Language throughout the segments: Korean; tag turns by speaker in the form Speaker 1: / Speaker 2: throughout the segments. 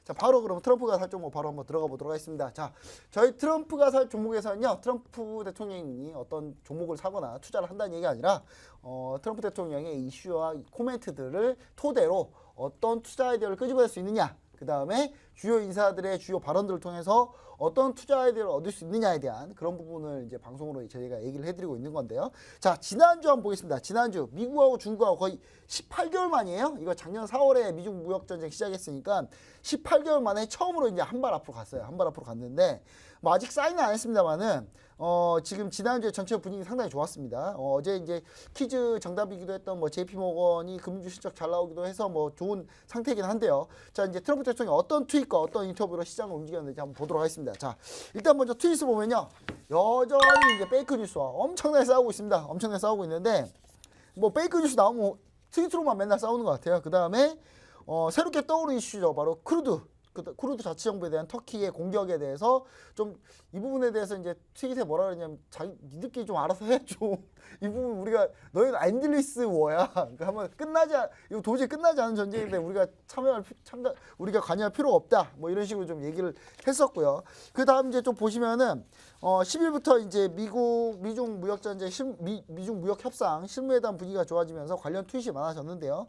Speaker 1: 자, 바로 그럼 트럼프가 살 종목 바로 한번 들어가 보도록 하겠습니다. 자, 저희 트럼프가 살 종목에서는요, 트럼프 대통령이 어떤 종목을 사거나 투자를 한다는 얘기가 아니라 트럼프 대통령의 이슈와 코멘트들을 토대로 어떤 투자 아이디어를 끄집어낼 수 있느냐, 그 다음에 주요 인사들의 주요 발언들을 통해서 어떤 투자 아이디어를 얻을 수 있느냐에 대한 그런 부분을 이제 방송으로 저희가 얘기를 해드리고 있는 건데요. 자, 지난주 한번 보겠습니다. 지난주 미국하고 중국하고 거의 18개월 만이에요. 이거 작년 4월에 미중 무역 전쟁 시작했으니까 18개월 만에 처음으로 이제 한 발 앞으로 갔어요. 한 발 앞으로 갔는데 뭐 아직 사인은 안 했습니다만은 지금 지난주에 전체 분위기 상당히 좋았습니다. 어제 이제 퀴즈 정답이기도 했던 뭐 JP 모건이 금융주 실적 잘 나오기도 해서 뭐 좋은 상태이긴 한데요. 자, 이제 트럼프 대통령이 어떤 트윗과 어떤 인터뷰로 시장을 움직였는지 한번 보도록 하겠습니다. 자, 일단 먼저 트윗을 보면요. 여전히 이제 페이크 뉴스와 엄청나게 싸우고 있습니다. 엄청나게 싸우고 있는데 뭐 페이크 뉴스 나오면 트윗으로만 맨날 싸우는 것 같아요. 그 다음에 새롭게 떠오른 이슈죠. 바로 쿠르드 자치정부에 대한 터키의 공격에 대해서 좀 이 부분에 대해서 이제 트윗에 뭐라 그러냐면 니들끼리 좀 알아서 해 좀. 이 부분 우리가 너희는 엔들리스 워야. 그러니까 한번 이거 도저히 끝나지 않은 전쟁인데 우리가 우리가 관여할 필요가 없다. 뭐 이런 식으로 좀 얘기를 했었고요. 그 다음 이제 좀 보시면은 10일부터 이제 미중 무역 전쟁 미중 무역 협상 실무회담 분위기가 좋아지면서 관련 트윗이 많아졌는데요.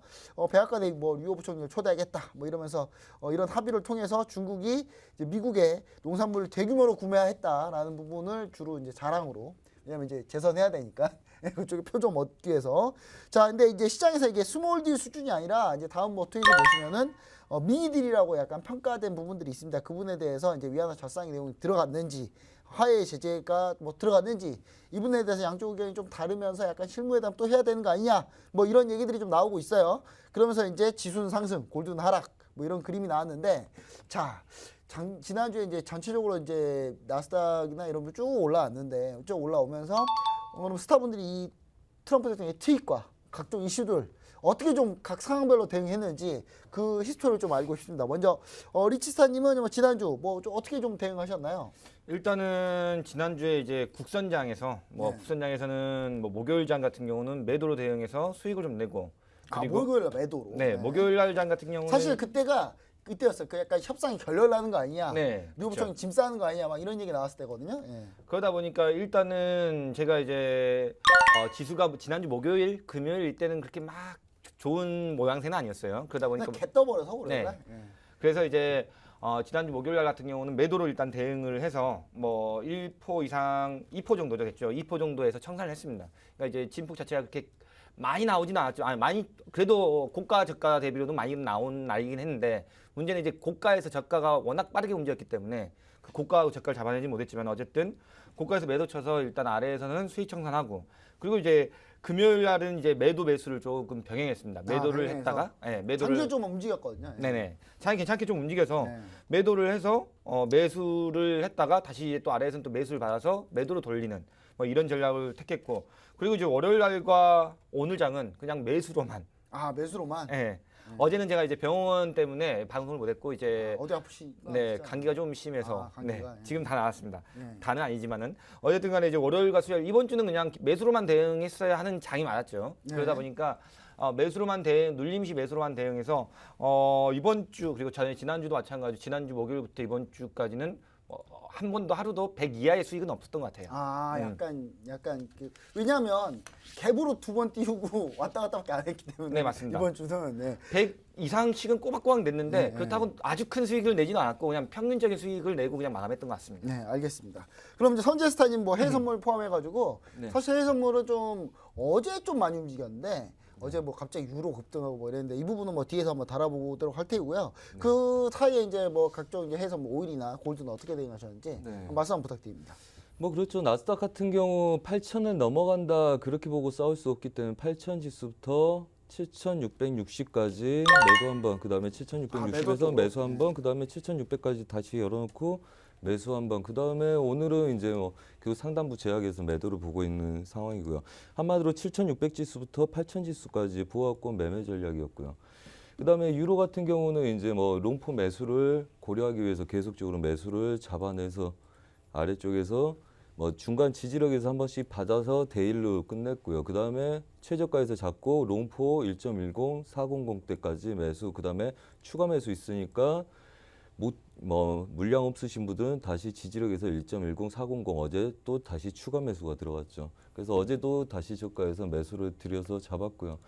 Speaker 1: 백악관에 뭐 류호 부총리를 초대하겠다. 뭐 이러면서 이런 합의를 통해서 중국이 이제 미국의 농산물을 대규모로 구매했다라는 부분을 주로 이제 자랑으로, 왜냐면 이제 재선해야 되니까 그쪽에 표 좀 얻기 위해서. 자, 근데 이제 시장에서 이게 스몰 딜 수준이 아니라 이제 다음 뭐 트윗을 보시면은 미니 딜이라고 약간 평가된 부분들이 있습니다. 그 부분에 대해서 이제 위안화 절상의 내용이 들어갔는지, 화해 제재가 뭐 들어갔는지, 이 부분에 대해서 양쪽 의견이 좀 다르면서 약간 실무회담 또 해야 되는 거 아니냐, 뭐 이런 얘기들이 좀 나오고 있어요. 그러면서 이제 지수는 상승, 골드는 하락, 뭐 이런 그림이 나왔는데, 자, 지난주에 이제 전체적으로 이제 나스닥이나 이런 거 쭉 올라왔는데, 쭉 올라오면서 오늘 스타분들이 이 트럼프 대통령의 트윗과 각종 이슈들 어떻게 좀 각 상황별로 대응했는지 그 히스토리를 좀 알고 싶습니다. 먼저 리치스타님은 뭐 지난주 뭐 좀 어떻게 좀 대응하셨나요?
Speaker 2: 일단은 지난주에 이제 국선장에서는 뭐 목요일장 같은 경우는 매도로 대응해서 수익을 좀 내고, 그리고
Speaker 1: 목요일 매도로.
Speaker 2: 네, 목요일날장 같은 경우는
Speaker 1: 사실 그때였어요. 그 약간 협상이 결렬나는 거 아니냐,
Speaker 2: 네,
Speaker 1: 류호 부총리 짐 싸는 거 아니냐, 막 이런 얘기 나왔을 때거든요. 예.
Speaker 2: 그러다 보니까 일단은 제가 이제 지수가 지난주 목요일, 금요일 이때는 그렇게 막 좋은 모양새는 아니었어요. 그러다 보니까
Speaker 1: 개 떠버려서 그래.
Speaker 2: 네. 그래서 이제 지난주 목요일 날 같은 경우는 매도로 일단 대응을 해서 뭐 1포 이상, 2포 정도 됐죠. 2포 정도에서 청산을 했습니다. 그러니까 이제 진폭 자체가 그렇게 많이 나오지는 않았죠. 아니, 많이 그래도 고가 저가 대비로도 많이 나온 날이긴 했는데, 문제는 이제 고가에서 저가가 워낙 빠르게 움직였기 때문에 그 고가하고 저가를 잡아내지 못했지만, 어쨌든 고가에서 매도 쳐서 일단 아래에서는 수익 청산하고, 그리고 이제 금요일 날은 이제 매도 매수를 조금 병행했습니다. 매도를 했다가, 네, 매도를
Speaker 1: 장기 좀 움직였거든요. 예.
Speaker 2: 네네, 장이 괜찮게 좀 움직여서
Speaker 1: 네.
Speaker 2: 매도를 해서 매수를 했다가 다시 또 아래에서는 또 매수를 받아서 매도로 돌리는 뭐 이런 전략을 택했고, 그리고 이제 월요일 날과 오늘 장은 그냥 매수로만.
Speaker 1: 매수로만.
Speaker 2: 예. 어제는 제가 이제 병원 때문에 방송을 못했고, 이제
Speaker 1: 어디 아프시가?
Speaker 2: 네, 감기가 좀 심해서
Speaker 1: 감기가,
Speaker 2: 네,
Speaker 1: 예.
Speaker 2: 지금 다 나았습니다.
Speaker 1: 네.
Speaker 2: 다는 아니지만은 어쨌든 간에 이제 월요일과 수요일 이번 주는 그냥 매수로만 대응했어야 하는 장이 많았죠.
Speaker 1: 네.
Speaker 2: 그러다 보니까 매수로만 눌림시 매수로만 대응해서 이번 주, 그리고 지난주도 마찬가지, 지난주 목요일부터 이번 주까지는 한 번도 하루도 100 이하의 수익은 없었던 것 같아요.
Speaker 1: 약간 왜냐하면 갭으로 2번 띄우고 왔다 갔다밖에 안 했기 때문에.
Speaker 2: 네, 맞습니다.
Speaker 1: 이번 주는. 네.
Speaker 2: 100 이상씩은 꼬박꼬박 냈는데,
Speaker 1: 네,
Speaker 2: 그렇다고 아주 큰 수익을 내지는 않았고 그냥 평균적인 수익을 내고 그냥 마감했던 것 같습니다.
Speaker 1: 네, 알겠습니다. 그럼 이제 선제스타님 뭐 해외 선물 포함해가지고
Speaker 2: 네.
Speaker 1: 사실 해외 선물은 좀 어제 좀 많이 움직였는데, 어제 뭐 갑자기 유로 급등하고 뭐 이랬는데, 이 부분은 뭐 뒤에서 한번 달아보도록 할 테고요. 그 사이에 이제 뭐 각종 이제 해외 선물 오일이나 골드는 어떻게 대응하셨는지 말씀 한번 부탁드립니다.
Speaker 3: 뭐 그렇죠. 나스닥 같은 경우 8,000을 넘어간다 그렇게 보고 싸울 수 없기 때문에 8,000 지수부터 7,660까지 매도 한 번, 그 다음에 7,660에서 매수 한 번, 그 다음에 7,600까지 다시 열어놓고 매수 한 번, 그 다음에 오늘은 이제 뭐 결국 상단부 제약에서 매도를 보고 있는 상황이고요. 한마디로 7,600 지수부터 8,000 지수까지 보호하권 매매 전략이었고요. 그 다음에 유로 같은 경우는 이제 뭐 롱포 매수를 고려하기 위해서 계속적으로 매수를 잡아내서 아래쪽에서 뭐 중간 지지력에서 한 번씩 받아서 데일로 끝냈고요. 그 다음에 최저가에서 잡고 롱포 1.10, 400대까지 매수, 그 다음에 추가 매수 있으니까 뭐 물량 없으신 분들은 다시 지지력에서 1.10400 어제 또 다시 추가 매수가 들어갔죠. 그래서 어제도 다시 저가에서 매수를 들여서 잡았고요.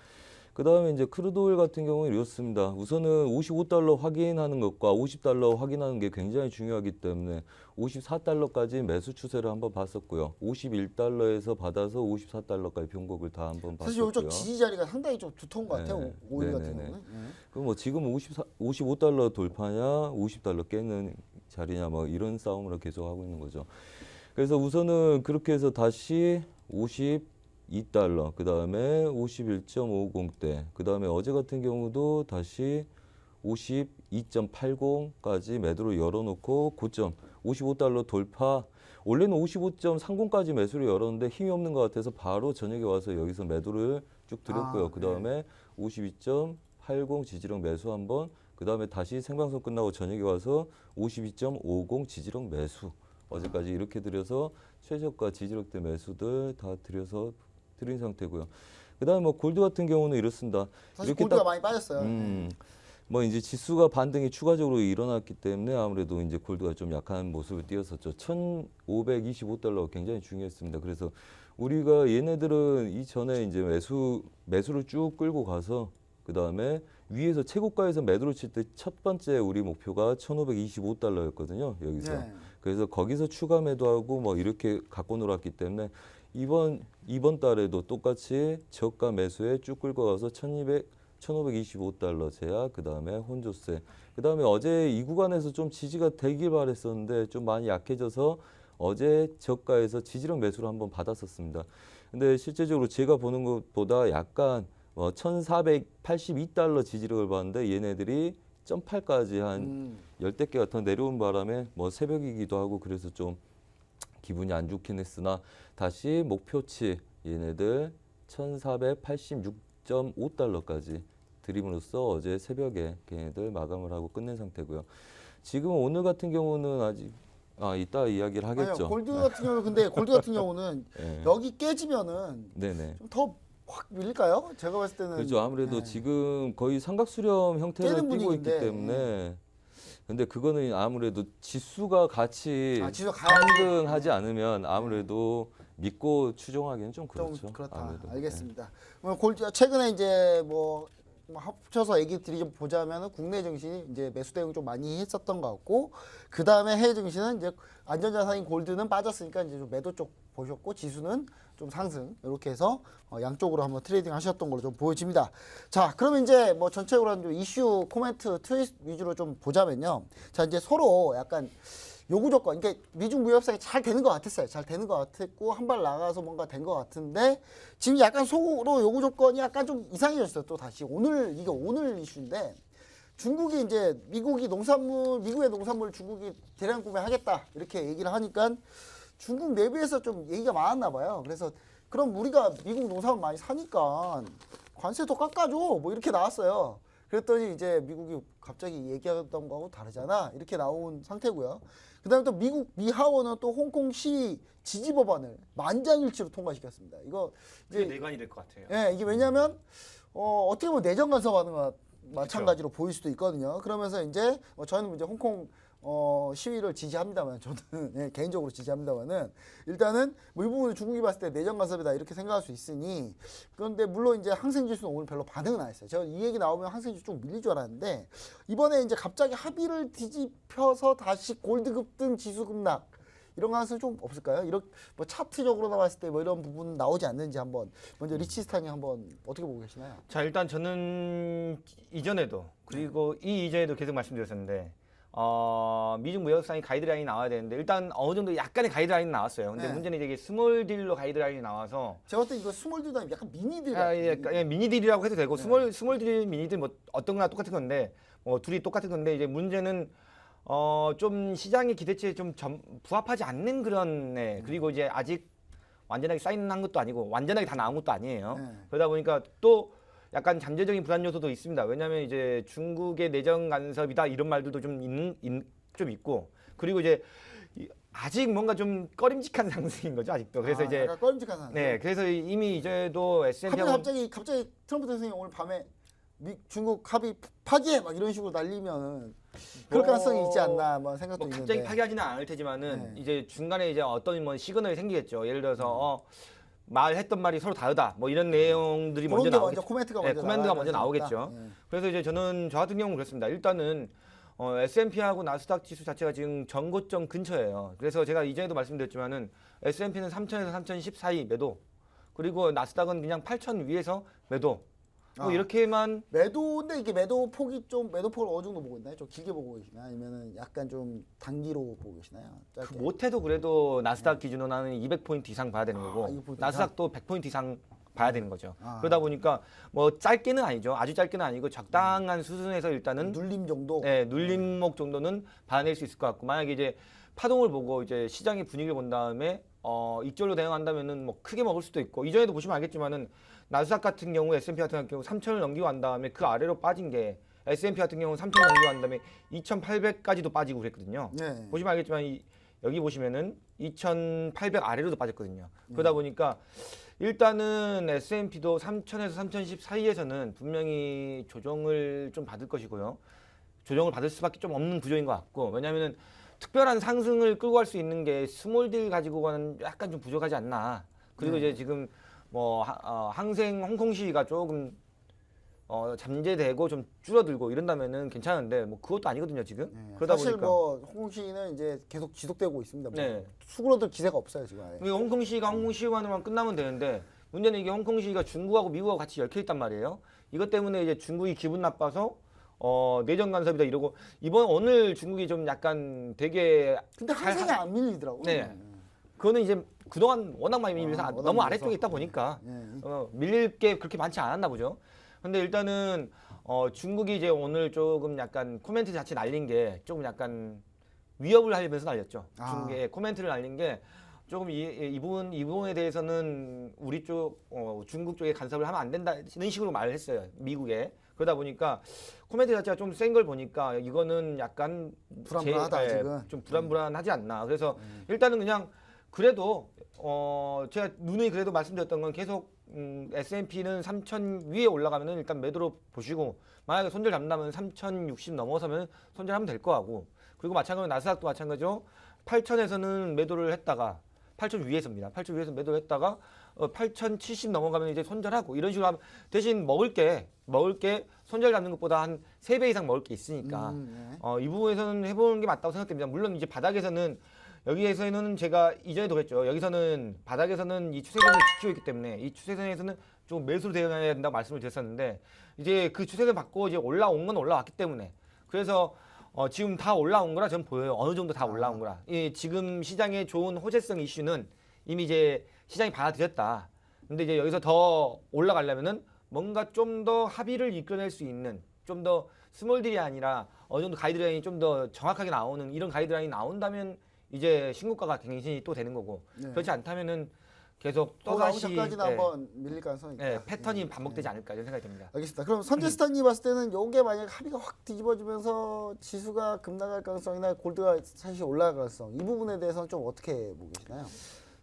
Speaker 3: 그 다음에 이제 크루드 오일 같은 경우는 이렇습니다. 우선은 55달러 확인하는 것과 50달러 확인하는 게 굉장히 중요하기 때문에 54달러까지 매수 추세를 한번 봤었고요. 51달러에서 받아서 54달러까지 변곡을 다 한번
Speaker 1: 사실
Speaker 3: 봤었고요.
Speaker 1: 요쪽 지지 자리가 상당히 좀 두터운 것 같아요.
Speaker 3: 네,
Speaker 1: 오일 같은
Speaker 3: 네네네.
Speaker 1: 경우는.
Speaker 3: 그럼 뭐 지금 55달러 돌파냐, 50달러 깨는 자리냐 뭐 이런 싸움을 계속 하고 있는 거죠. 그래서 우선은 그렇게 해서 다시 52달러, 그 다음에 51.50대, 그 다음에 어제 같은 경우도 다시 52.80까지 매도로 열어놓고 고점 55달러 돌파. 원래는 55.30까지 매수를 열었는데 힘이 없는 것 같아서 바로 저녁에 와서 여기서 매도를 쭉 드렸고요.
Speaker 1: 아,
Speaker 3: 그 다음에 52.80 지지력 매수 한번, 그 다음에 다시 생방송 끝나고 저녁에 와서 52.50 지지력 매수. 어제까지 이렇게 들여서 최저가 지지력대 매수들 다 들여서 드린 상태고요. 그 다음에 뭐 골드 같은 경우는 이렇습니다.
Speaker 1: 사실
Speaker 3: 이렇게
Speaker 1: 골드가
Speaker 3: 딱
Speaker 1: 많이 빠졌어요.
Speaker 3: 뭐 이제 지수가 반등이 추가적으로 일어났기 때문에 아무래도 이제 골드가 좀 약한 모습을 띄었었죠. 1,525달러가 굉장히 중요했습니다. 그래서 우리가 얘네들은 이전에 이제 매수를 쭉 끌고 가서 그 다음에 위에서 최고가에서 매도를 칠 때 첫 번째 우리 목표가 1,525달러였거든요. 여기서.
Speaker 1: 네.
Speaker 3: 그래서 거기서 추가 매도하고 뭐 이렇게 갖고 놀았기 때문에 이번 달에도 똑같이 저가 매수에 쭉 끌고 가서 1,525달러 제약, 그 다음에 혼조세, 그 다음에 어제 이 구간에서 좀 지지가 되길 바랬었는데 좀 많이 약해져서 어제 저가에서 지지력 매수를 한번 받았었습니다. 근데 실제적으로 제가 보는 것보다 약간 1,482달러 지지력을 봤는데 얘네들이 0.8까지 한 열대 개가 더 내려온 바람에 뭐 새벽이기도 하고 그래서 좀 기분이 안 좋긴 했으나 다시 목표치 얘네들 1,486.5달러까지 드림으로써 어제 새벽에 걔네들 마감을 하고 끝낸 상태고요. 지금 오늘 같은 경우는 아직 이따 이야기를 하겠죠.
Speaker 1: 아니요, 골드 같은 경우는 근데 골드 같은 경우는
Speaker 3: 네.
Speaker 1: 여기 깨지면은
Speaker 3: 네네.
Speaker 1: 좀 더 확 밀릴까요? 제가 봤을 때는
Speaker 3: 그렇죠. 아무래도
Speaker 1: 네.
Speaker 3: 지금 거의 삼각수렴 형태를
Speaker 1: 깨는
Speaker 3: 띠고 있기
Speaker 1: 분위기인데,
Speaker 3: 때문에 근데 그거는 아무래도 지수가 같이
Speaker 1: 지수 강하게
Speaker 3: 상승하지 않으면 아무래도 믿고 추종하기는 좀 그렇죠.
Speaker 1: 좀 그렇다.
Speaker 3: 아무래도.
Speaker 1: 알겠습니다. 그럼 골드 최근에 이제 뭐 합쳐서 얘기 드리자면은 국내 증시 이제 매수 대응 좀 많이 했었던 것 같고 그 다음에 해외 증시는 이제 안전자산인 골드는 빠졌으니까 이제 좀 매도 쪽 보셨고 지수는 좀 상승 이렇게 해서 양쪽으로 한번 트레이딩 하셨던 걸로 좀 보여집니다. 자, 그러면 이제 뭐 전체적으로 한 좀 이슈 코멘트 트윗 위주로 좀 보자면요. 자, 이제 서로 약간 요구 조건, 그러니까 미중 무역 협상이 잘 되는 것 같았어요. 잘 되는 것 같았고 한 발 나가서 뭔가 된 것 같은데 지금 약간 속으로 요구 조건이 약간 좀 이상해졌어요. 또 다시 이게 오늘 이슈인데 중국이 이제 미국의 농산물 중국이 대량 구매하겠다 이렇게 얘기를 하니까 중국 내부에서 좀 얘기가 많았나 봐요. 그래서 그럼 우리가 미국 농산물 많이 사니까 관세 더 깎아줘 뭐 이렇게 나왔어요. 그랬더니 이제 미국이 갑자기 얘기하던 거하고 다르잖아 이렇게 나온 상태고요. 그다음에 또 미 하원은 또 홍콩 시위 지지 법안을 만장일치로 통과시켰습니다. 이거
Speaker 2: 그게
Speaker 1: 이제
Speaker 2: 내관이 될 것 같아요.
Speaker 1: 예, 이게 왜냐하면 어떻게 보면 내정 간섭하는 것 마찬가지로 보일 수도 있거든요. 그러면서 이제 저는 이제 홍콩 시위를 지지합니다만 저는 예, 개인적으로 지지합니다만은 일단은 뭐 이 부분을 중국이 봤을 때 내정 간섭이다 이렇게 생각할 수 있으니 그런데 물론 이제 항생지수는 오늘 별로 반응은 안 했어요. 제가 이 얘기 나오면 항생지수 좀 밀릴 줄 알았는데 이번에 이제 갑자기 합의를 뒤집혀서 다시 골드 급등 지수 급락 이런 가능성 좀 없을까요? 이렇게 뭐 차트적으로 나왔을 때 뭐 이런 부분 나오지 않는지 한번 먼저 리치스탄이 한번 어떻게 보고 계시나요?
Speaker 2: 자, 일단 저는 이전에도 그리고 이 이전에도 계속 말씀드렸었는데 미중 무역 협상이 가이드라인이 나와야 되는데 일단 어느 정도 약간의 가이드라인이 나왔어요. 근데
Speaker 1: 네.
Speaker 2: 문제는 이게 스몰 딜로 가이드라인이 나와서
Speaker 1: 제가 봤을 때 이거 스몰 딜도 아니고 약간 미니 딜
Speaker 2: 예, 미니 딜이라고 해도 되고 스몰 딜, 미니 딜 뭐 어떤 거나 똑같은 건데 뭐 둘이 똑같은 건데 이제 문제는 좀 시장의 기대치에 좀 부합하지 않는 그런 그리고 이제 아직 완전하게 사인한 것도 아니고 완전하게 다 나온 것도 아니에요.
Speaker 1: 네.
Speaker 2: 그러다 보니까 또 약간 잠재적인 불안 요소도 있습니다. 왜냐하면 이제 중국의 내정 간섭이다 이런 말들도 좀 있고 그리고 이제 아직 뭔가 좀 꺼림직한 상승인 거죠 아직도. 그래서 이제
Speaker 1: 약간 꺼림직한 상승.
Speaker 2: 네, 그래서 이미 이제도 S&P
Speaker 1: 갑자기 트럼프 대통령이 오늘 밤에 중국 합의 파기해 막 이런 식으로 날리면 그럴 가능성이 있지 않나 뭐 생각도
Speaker 2: 뭐
Speaker 1: 있는데.
Speaker 2: 갑자기 파기하지는 않을 테지만은
Speaker 1: 네.
Speaker 2: 이제 중간에 이제 어떤 뭐 시그널이 생기겠죠. 예를 들어서 말했던 말이 서로 다르다. 뭐 이런 내용들이
Speaker 1: 그런
Speaker 2: 먼저
Speaker 1: 게
Speaker 2: 나오겠죠.
Speaker 1: 먼저 코멘트가
Speaker 2: 네,
Speaker 1: 먼저
Speaker 2: 코멘트가
Speaker 1: 나갈
Speaker 2: 먼저 나오겠죠.
Speaker 1: 가능성이 있다.
Speaker 2: 그래서 이제 저 같은 경우는 그렇습니다. 일단은 S&P하고 나스닥 지수 자체가 지금 전고점 근처예요. 그래서 제가 이전에도 말씀드렸지만은 S&P는 3,000에서 3,010 사이 매도, 그리고 나스닥은 그냥 8,000 위에서 매도. 뭐
Speaker 1: 아.
Speaker 2: 이렇게만
Speaker 1: 매도인데 이게 매도 폭을 어느 정도 보고 있나요? 좀 길게 보고 계시나요? 아니면은 약간 좀 단기로 보고 계시나요? 짧게.
Speaker 2: 못해도 그래도 나스닥 기준으로 나는 200포인트 이상 봐야 되는 거고
Speaker 1: 200포인트
Speaker 2: 나스닥도 100포인트 이상 봐야 되는 거죠.
Speaker 1: 아.
Speaker 2: 그러다 보니까 뭐 짧게는 아니죠. 아주 짧게는 아니고 적당한 수준에서 일단은
Speaker 1: 눌림 정도.
Speaker 2: 네, 눌림목 정도는 봐낼 수 있을 것 같고, 만약에 이제 파동을 보고 이제 시장의 분위기를 본 다음에 익절로 대응한다면은 뭐 크게 먹을 수도 있고, 이전에도 보시면 알겠지만은 나스닥 같은 경우, S&P 같은 경우 3,000을 넘기고 난 다음에 그 아래로 빠진 게 S&P 같은 경우는 3,000 넘기고 난 다음에 2,800까지도 빠지고 그랬거든요.
Speaker 1: 네.
Speaker 2: 보시면 알겠지만 여기 보시면은 2,800 아래로도 빠졌거든요. 그러다 보니까 일단은 S&P도 3,000에서 3,010 사이에서는 분명히 조정을 좀 받을 것이고요. 조정을 받을 수밖에 좀 없는 구조인 것 같고, 왜냐하면은 특별한 상승을 끌고 갈 수 있는 게 스몰딜 가지고는 약간 좀 부족하지 않나. 그리고 이제 지금 뭐 항생 홍콩 시위가 조금 잠재되고 좀 줄어들고 이런다면은 괜찮은데 뭐 그것도 아니거든요 지금.
Speaker 1: 네.
Speaker 2: 그러다
Speaker 1: 사실
Speaker 2: 보니까
Speaker 1: 뭐 홍콩 시위는 이제 계속 지속되고 있습니다. 뭐
Speaker 2: 네.
Speaker 1: 수그러들 기세가 없어요 지금. 아예.
Speaker 2: 그리고 홍콩 시위가 홍콩 시위만으로만 끝나면 되는데, 문제는 이게 홍콩 시위가 중국하고 미국하고 같이 얽혀 있단 말이에요. 이것 때문에 이제 중국이 기분 나빠서 내정 간섭이다 이러고, 오늘 중국이 좀 약간 되게
Speaker 1: 근데 항생이 안 밀리더라고.
Speaker 2: 네. 그거는 이제 그동안 워낙 많이 밀려서
Speaker 1: 워낙
Speaker 2: 너무
Speaker 1: 밀려서.
Speaker 2: 아래쪽에 있다 보니까
Speaker 1: 네.
Speaker 2: 밀릴 게 그렇게 많지 않았나 보죠. 근데 일단은 중국이 이제 오늘 조금 약간 코멘트 자체 날린 게 조금 약간 위협을 하면서 날렸죠.
Speaker 1: 아.
Speaker 2: 중국의 코멘트를 날린 게 조금 이 부분에 대해서는 우리 쪽 중국 쪽에 간섭을 하면 안 된다는 식으로 말을 했어요. 미국에. 그러다 보니까 코멘트 자체가 좀 센 걸 보니까 이거는 약간
Speaker 1: 불안불안하다, 아직은.
Speaker 2: 좀 불안불안하지 않나. 그래서 일단은 그냥 그래도 제가 누누이 그래도 말씀드렸던 건 계속 S&P는 3,000 위에 올라가면은 일단 매도로 보시고, 만약에 손절 잡는다면 3,060 넘어서면 손절하면 될 거 같고, 그리고 마찬가지로 나스닥도 마찬가지로 8,000에서는 매도를 했다가 8,000 위에서입니다. 8,000 위에서 매도를 했다가 8,070 넘어가면 이제 손절하고, 이런 식으로 하면 대신 먹을 게 손절 잡는 것보다 한 3배 이상 먹을 게 있으니까
Speaker 1: 네.
Speaker 2: 이 부분에서는 해보는 게 맞다고 생각됩니다. 물론 이제 바닥에서는, 여기에서는 제가 이전에도 그랬죠. 여기서는 바닥에서는 이 추세선을 지키고 있기 때문에 이 추세선에서는 좀 매수로 대응해야 된다고 말씀을 드렸었는데, 이제 그 추세선 받고 이제 올라온 건 올라왔기 때문에, 그래서 지금 다 올라온 거라 저는 보여요. 어느 정도 다 올라온 거라. 지금 시장의 좋은 호재성 이슈는 이미 이제 시장이 받아들였다. 근데 이제 여기서 더 올라가려면은 뭔가 좀 더 합의를 이끌어낼 수 있는, 좀 더 스몰딜이 아니라 어느 정도 가이드라인이 좀 더 정확하게 나오는 이런 가이드라인이 나온다면 이제 신고가가 갱신이 또 되는 거고,
Speaker 1: 네.
Speaker 2: 그렇지 않다면은 계속
Speaker 1: 또
Speaker 2: 또다시
Speaker 1: 전까지는 한번 밀릴 가능성이 있다.
Speaker 2: 패턴이 반복되지 않을까 이런 생각이 듭니다.
Speaker 1: 알겠습니다. 그럼 선제스탄이 봤을 때는 요게 만약 합의가 확 뒤집어지면서 지수가 급락할 가능성이나 골드가 사실 올라갈 가능성, 이 부분에 대해서는 좀 어떻게 보고 계시나요?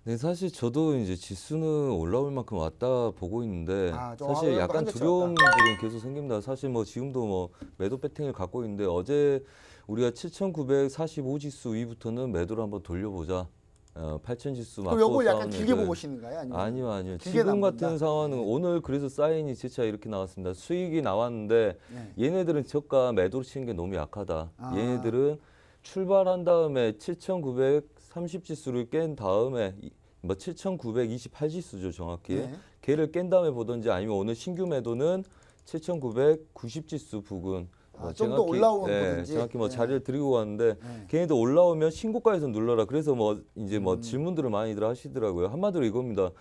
Speaker 3: 네, 사실 저도 이제 지수는 올라올 만큼 왔다 보고 있는데
Speaker 1: 좀
Speaker 3: 사실
Speaker 1: 어느 정도
Speaker 3: 약간
Speaker 1: 한계치
Speaker 3: 두려움들은 계속 생깁니다. 사실 뭐 지금도 뭐 매도 배팅을 갖고 있는데, 어제 우리가 7,945 지수 위부터는 매도를 한번 돌려보자. 8,000 지수 맞고
Speaker 1: 그럼 요걸 약간
Speaker 3: 싸우는
Speaker 1: 길게
Speaker 3: 애들.
Speaker 1: 보고 계시는가요? 아니면
Speaker 3: 아니요.
Speaker 1: 길게
Speaker 3: 지금
Speaker 1: 남는다?
Speaker 3: 같은 상황은 오늘 그래서 사인이 진짜 이렇게 나왔습니다. 수익이 나왔는데
Speaker 1: 네.
Speaker 3: 얘네들은 저가 매도로 치는 게 너무 약하다.
Speaker 1: 아.
Speaker 3: 얘네들은 출발한 다음에 7,930 지수를 깬 다음에 뭐 7,928 지수죠 정확히.
Speaker 1: 네.
Speaker 3: 걔를 깬 다음에 보든지, 아니면 오늘 신규 매도는 7,990 지수 부근.
Speaker 1: 좀 더 올라오는 거든지.
Speaker 3: 정확히 뭐
Speaker 1: 네.
Speaker 3: 자리를 드리고 왔는데
Speaker 1: 네.
Speaker 3: 걔네들 올라오면 신고가에서 눌러라. 그래서 뭐 이제 뭐 질문들을 많이들 하시더라고요. 한마디로 이겁니다.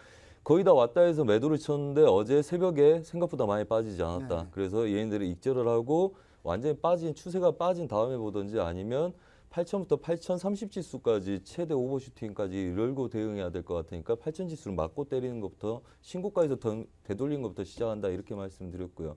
Speaker 3: 거의 다 왔다 해서 매도를 쳤는데 어제 새벽에 생각보다 많이 빠지지 않았다.
Speaker 1: 네.
Speaker 3: 그래서 얘네들이 익절을 하고 완전히 추세가 빠진 다음에 보든지, 아니면 8,000부터 8,030 지수까지 최대 오버슈팅까지 열고 대응해야 될 것 같으니까 8,000 지수를 맞고 때리는 것부터, 신고가에서 되돌리는 것부터 시작한다, 이렇게 말씀드렸고요.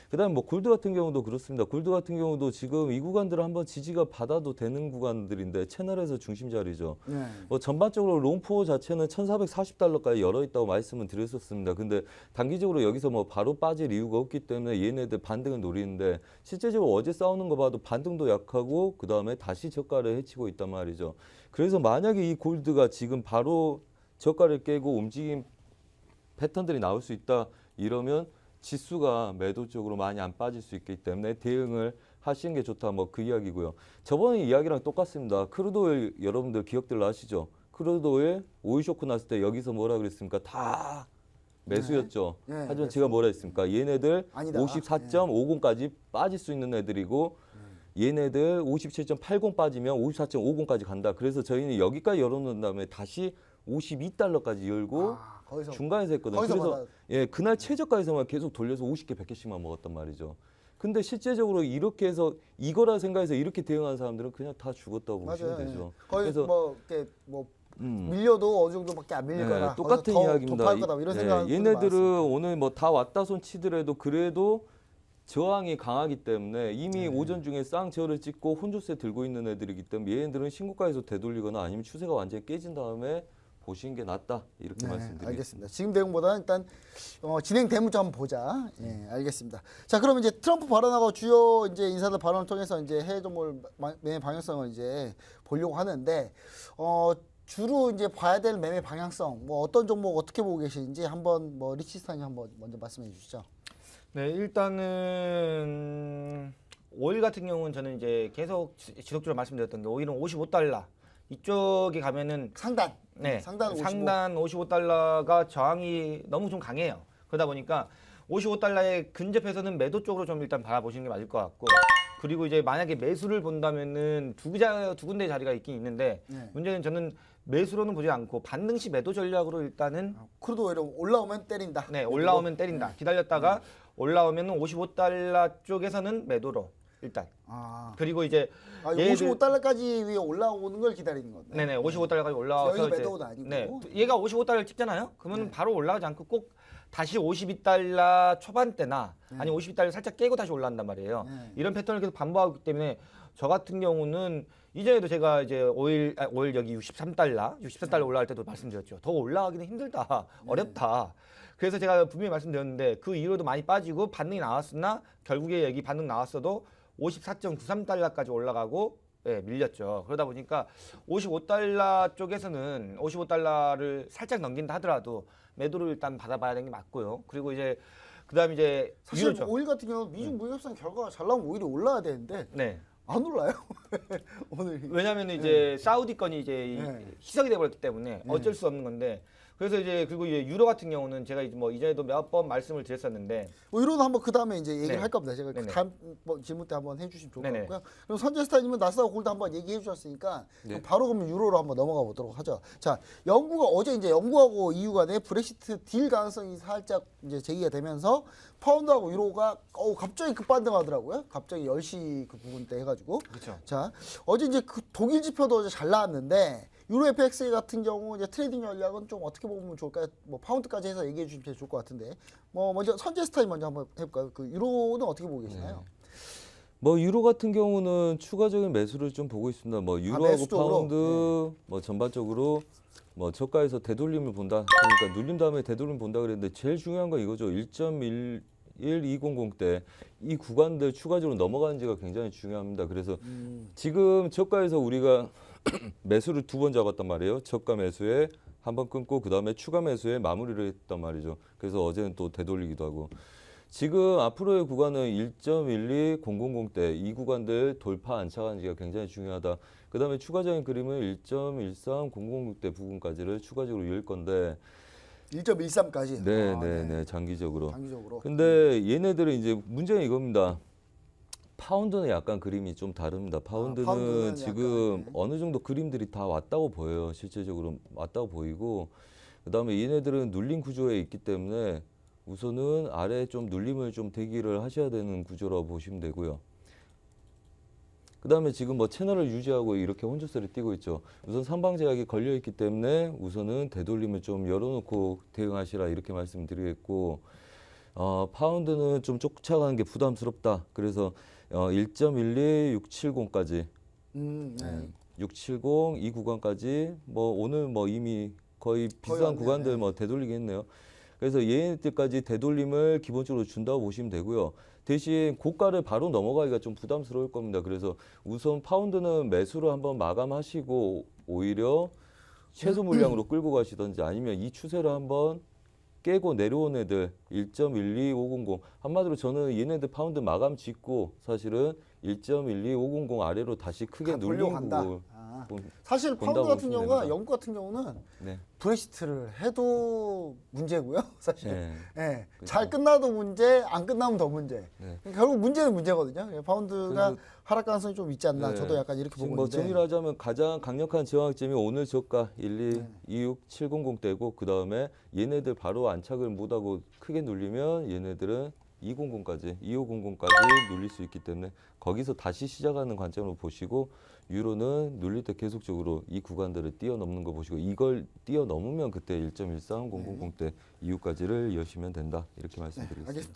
Speaker 3: 그다음에 뭐 골드 같은 경우도 그렇습니다. 골드 같은 경우도 지금 이 구간들을 한번 지지가 받아도 되는 구간들인데 채널에서 중심 자리죠.
Speaker 1: 네.
Speaker 3: 뭐 전반적으로 롱포 자체는 1,440달러까지 열어 있다고 말씀을 드렸었습니다. 근데 단기적으로 여기서 뭐 바로 빠질 이유가 없기 때문에 얘네들 반등을 노리는데 실제적으로 어제 싸우는 거 봐도 반등도 약하고 그다음에 다시 저가를 해치고 있단 말이죠. 그래서 만약에 이 골드가 지금 바로 저가를 깨고 움직임 패턴들이 나올 수 있다 이러면 지수가 매도 쪽으로 많이 안 빠질 수 있기 때문에 대응을 하시는 게 좋다. 뭐 그 이야기고요. 저번에 이야기랑 똑같습니다. 크루드오일 여러분들 기억들 나시죠? 크루드오일 오일 쇼크 났을 때 여기서 뭐라 그랬습니까? 다 매수였죠.
Speaker 1: 네. 네,
Speaker 3: 하지만
Speaker 1: 매수.
Speaker 3: 제가 뭐라 했습니까? 얘네들
Speaker 1: 아니다.
Speaker 3: 54.50까지 빠질 수 있는 애들이고 얘네들 57.80 빠지면 54.50까지 간다. 그래서 저희는 여기까지 열어놓은 다음에 다시 52달러까지 열고
Speaker 1: 아, 거기서
Speaker 3: 중간에서 했거든요.
Speaker 1: 거기서
Speaker 3: 그래서
Speaker 1: 받아.
Speaker 3: 예, 그날 최저가에서만 계속 돌려서 50개, 100개씩만 먹었단 말이죠. 근데 실제적으로 이렇게 해서 이거라 생각해서 이렇게 대응하는 사람들은 그냥 다 죽었다고 보시면
Speaker 1: 맞아요.
Speaker 3: 되죠.
Speaker 1: 거의
Speaker 3: 그래서
Speaker 1: 뭐 이렇게 뭐
Speaker 3: 음.
Speaker 1: 밀려도 어느 정도밖에 안 밀릴
Speaker 3: 네,
Speaker 1: 거다.
Speaker 3: 똑같은
Speaker 1: 거기서
Speaker 3: 이야기입니다.
Speaker 1: 더 팔 거다. 이런 생각.
Speaker 3: 얘네들은 오늘 뭐 다 왔다 손 치더라도 그래도 저항이 강하기 때문에 이미
Speaker 1: 네.
Speaker 3: 오전 중에 쌍저를 찍고 혼조세 들고 있는 애들이기 때문에 얘네들은 신고가에서 되돌리거나 아니면 추세가 완전히 깨진 다음에 보시는 게 낫다 이렇게 말씀드리겠습니다.
Speaker 1: 알겠습니다. 지금 내용보다는 일단 진행 대문자 한번 보자. 예, 알겠습니다. 자, 그러면 이제 트럼프 발언하고 주요 이제 인사들 발언을 통해서 이제 해외 정보를 매매 방향성을 이제 보려고 하는데 주로 이제 봐야 될 매매 방향성 뭐 어떤 종목 어떻게 보고 계시는지 한번 뭐 리치스탄이 한번 먼저 말씀해 주시죠.
Speaker 2: 네, 일단은 오일 같은 경우는 저는 이제 계속 지속적으로 말씀드렸던 게 오일은 55달러 이쪽에 가면은
Speaker 1: 상단.
Speaker 2: 네,
Speaker 1: 상단 55.
Speaker 2: 상단 55달러가 저항이 너무 좀 강해요. 그러다 보니까 55달러에 근접해서는 매도 쪽으로 좀 일단 바라보시는 게 맞을 것 같고, 그리고 이제 만약에 매수를 본다면은 두 군데 자리가 있긴 있는데
Speaker 1: 네.
Speaker 2: 문제는 저는 매수로는 보지 않고 반등시 매도 전략으로 일단은
Speaker 1: 크루드 오일 올라오면 때린다.
Speaker 2: 네, 올라오면 때린다. 기다렸다가 올라오면 55달러 쪽에서는 매도로 일단.
Speaker 1: 아,
Speaker 2: 그리고 이제
Speaker 1: 얘들 55달러까지 위에 올라오는 걸 기다리는 건데.
Speaker 2: 네네 55달러까지 올라와서
Speaker 1: 여기가
Speaker 2: 이제
Speaker 1: 매도도 아니고.
Speaker 2: 네, 얘가 55달러를 찍잖아요. 그러면
Speaker 1: 네.
Speaker 2: 바로 올라가지 않고 꼭 다시 52달러 초반대나 아니 52달러 살짝 깨고 다시 올라간단 말이에요.
Speaker 1: 네.
Speaker 2: 이런 패턴을 계속 반복하고 있기 때문에 저 같은 경우는 이전에도 제가 이제 오일 여기 63달러 올라갈 때도 말씀드렸죠. 더 올라가기는 힘들다, 어렵다. 그래서 제가 분명히 말씀드렸는데 그 이후로도 많이 빠지고 반등이 나왔으나 결국에 여기 반등 나왔어도 54.93달러까지 올라가고 밀렸죠. 그러다 보니까 55달러 쪽에서는 55달러를 살짝 넘긴다 하더라도 매도를 일단 받아봐야 되는 게 맞고요. 그리고 이제 그다음 이제
Speaker 1: 사실
Speaker 2: 유로죠.
Speaker 1: 오일 같은 경우 미중 무역상 결과가 잘 나오면 오일이 올라야 되는데
Speaker 2: 네.
Speaker 1: 안 올라요. 오늘
Speaker 2: 왜냐하면 이제 사우디 건이 이제
Speaker 1: 네.
Speaker 2: 희석이 돼버렸기 때문에 어쩔 수 없는 건데. 그래서 이제 그리고 이제 유로 같은 경우는 제가 이제 뭐 이전에도 몇 번 말씀을 드렸었는데
Speaker 1: 이로는 한번 그 다음에 이제 얘기를
Speaker 2: 네.
Speaker 1: 할 겁니다. 제가
Speaker 2: 네네.
Speaker 1: 다음 질문 때 한번 해주시면 좋을 것
Speaker 2: 네네.
Speaker 1: 같고요. 그럼 선제스타님은 나스닥 골드 한번 얘기해 주셨으니까
Speaker 3: 네.
Speaker 1: 바로 그러면 유로로 한번 넘어가 보도록 하죠. 자, 영국가 어제 이제 영국하고 EU 간의 브렉시트 딜 가능성이 살짝 이제 제기가 되면서 파운드하고 유로가 갑자기 급반등하더라고요. 갑자기 10시 그 부분 때 해가지고.
Speaker 2: 그렇죠.
Speaker 1: 자, 어제 이제 그 독일 지표도 어제 잘 나왔는데 유로 FX 같은 경우 이제 트레이딩 전략은 좀 어떻게 보면 좋을까요? 뭐 파운드까지 해서 얘기해 주시면 제일 좋을 것 같은데. 뭐 먼저 선제 스타일 먼저 한번 해볼까요? 그 유로는 어떻게 보고 계시나요?
Speaker 3: 뭐 유로 같은 경우는 추가적인 매수를 좀 보고 있습니다. 뭐 유로하고
Speaker 1: 매수 쪽으로?
Speaker 3: 파운드 뭐 전반적으로 뭐 저가에서 되돌림을 본다. 그러니까 눌린 다음에 되돌림 본다 그랬는데 제일 중요한 건 이거죠. 1.11200 때 이 구간들 추가적으로 넘어가는지가 굉장히 중요합니다. 그래서 지금 저가에서 우리가 매수를 두 번 잡았단 말이에요. 저가 매수에 한 번 끊고 그 다음에 추가 매수에 마무리를 했단 말이죠. 그래서 어제는 또 되돌리기도 하고. 지금 앞으로의 구간은 1.12000 때 이 구간들 돌파 안착하는지가 굉장히 중요하다. 그 다음에 추가적인 그림은 1.13006 때 부분까지를 추가적으로 열 건데
Speaker 1: 1.13까지.
Speaker 3: 네, 장기적으로.
Speaker 1: 장기적으로.
Speaker 3: 근데 얘네들은 이제 문제는 이겁니다. 파운드는 약간 그림이 좀 다릅니다. 파운드는,
Speaker 1: 파운드는
Speaker 3: 지금
Speaker 1: 약간, 네.
Speaker 3: 어느 정도 그림들이 다 왔다고 보여요. 실제적으로 왔다고 보이고 그다음에 얘네들은 눌린 구조에 있기 때문에 우선은 아래에 좀 눌림을 좀 대기를 하셔야 되는 구조라고 보시면 되고요. 그다음에 지금 뭐 채널을 유지하고 이렇게 혼조세를 띄고 있죠. 우선 삼방 제약이 걸려 있기 때문에 우선은 되돌림을 좀 열어놓고 대응하시라 이렇게 말씀드리겠고 파운드는 좀 쫓아가는 게 부담스럽다. 그래서 1.12670까지
Speaker 1: 네.
Speaker 3: 670 이 구간까지 뭐 오늘 뭐 이미 거의 비슷한
Speaker 1: 왔네요.
Speaker 3: 구간들
Speaker 1: 네.
Speaker 3: 뭐 되돌리겠네요. 그래서 얘네들까지 되돌림을 기본적으로 준다고 보시면 되고요. 대신 고가를 바로 넘어가기가 좀 부담스러울 겁니다. 그래서 우선 파운드는 매수로 한번 마감하시고 오히려 최소 물량으로 끌고 가시던지 아니면 이 추세를 한번 깨고 내려온 애들 1.12500 한마디로 저는 얘네들 파운드 마감 짓고 사실은 1.12500 아래로 다시 크게
Speaker 1: 다
Speaker 3: 눌린
Speaker 1: 돌려간다.
Speaker 3: 부분
Speaker 1: 사실 파운드
Speaker 3: 본다고
Speaker 1: 같은
Speaker 3: 보시면
Speaker 1: 경우가
Speaker 3: 됩니다.
Speaker 1: 영국 같은 경우는
Speaker 3: 네.
Speaker 1: 브렉시트를 해도 문제고요. 사실.
Speaker 3: 네.
Speaker 1: 예.
Speaker 3: 그렇죠.
Speaker 1: 잘 끝나도 문제, 안 끝나면 더 문제.
Speaker 3: 네.
Speaker 1: 결국 문제는 문제거든요. 파운드가
Speaker 3: 그래서-
Speaker 1: 하락 가능성이 좀 있지 않나.
Speaker 3: 네.
Speaker 1: 저도 약간 이렇게
Speaker 3: 지금
Speaker 1: 보고
Speaker 3: 뭐
Speaker 1: 있는데.
Speaker 3: 정리를 하자면 가장 강력한 저항점이 오늘 저가
Speaker 1: 네.
Speaker 3: 1226700대고 그 다음에 얘네들 바로 안착을 못하고 크게 눌리면 얘네들은 200까지 2500까지 눌릴 수 있기 때문에 거기서 다시 시작하는 관점으로 보시고 유로는 눌릴 때 계속적으로 이 구간들을 뛰어넘는 거 보시고 이걸 뛰어넘으면 그때 1.13000대 이후까지를 여시면 된다 이렇게 말씀드리겠습니다.
Speaker 1: 알겠습니다.